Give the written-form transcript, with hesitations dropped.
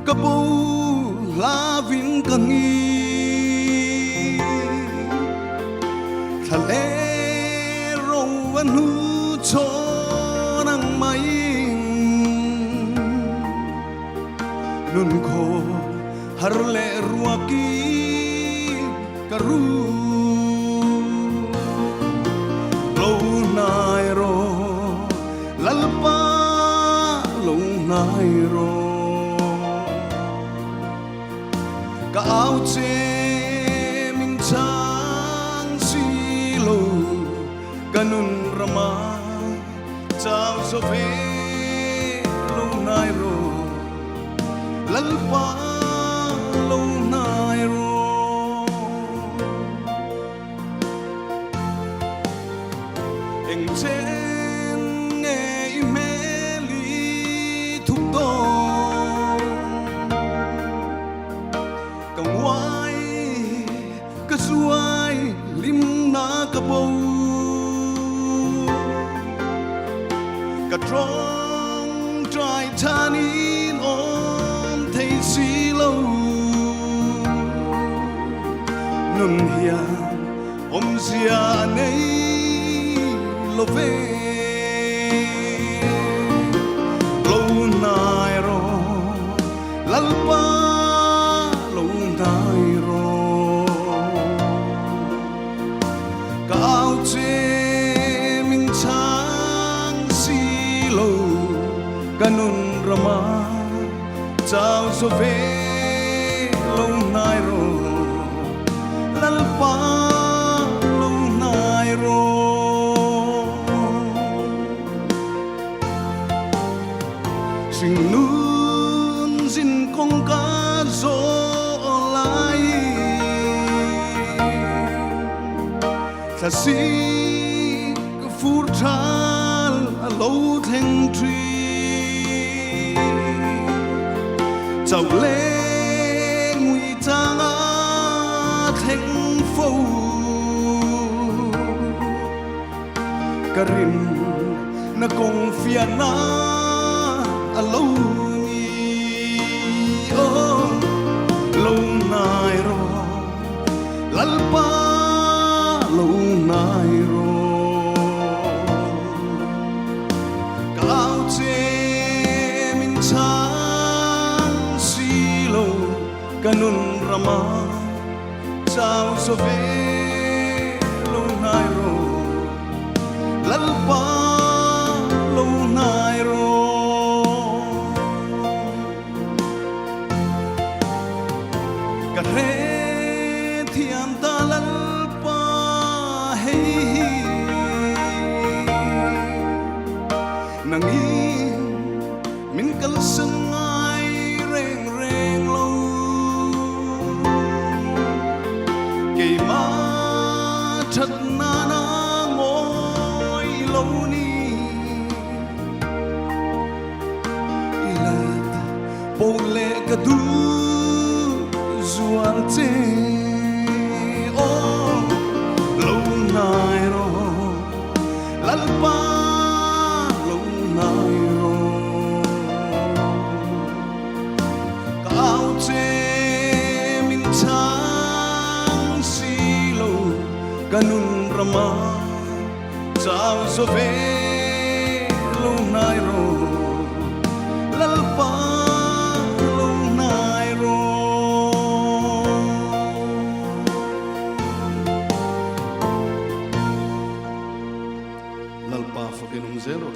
กะปูลาวินกังอีทะเลโรวันหูโชนังไม่นุนโคฮาร์เลรัวกีกะรูโลนายโรลัลปาโลนายโรกะเอาเจมินชางสีโลกะนุนระมาเจ้าโซเฟโลนายโรลัลปาโลนายโรเอ็งเจนเงยเมลีทุกตองกังไว้กะสวยลิมนากะโบกะตรองใจทานีนอมเทสีโลนุนเฮียอมเสียในโลเวโลนายโรลัลปาโลนายโรกะเอาเจมินชางสีโลกะนุนระมาเจ้าโซเฟโลนายโรลัลปาโลนายโรสิ่งนู้นสิ้นคงกาโซลายถ้าสิกฟูร์ทาลโลเทงทรีเจ้าเล่งวิจางอาเทงฟูกรินนักงเฟียนาaloni oh lunairo lalpa lunairo kau che min chang silo kanun rama chao sove lunairo lalpa lunairo kare thiam ta lal pa hey nangi min kal sangai reng reng lo ke ma that na na ngoi lo ni ilat pole ka du zuarte oh lunairo lalpa lunairo kau che min chang silo kanun rama chao sove lunairo lalpa lalpa fucking zero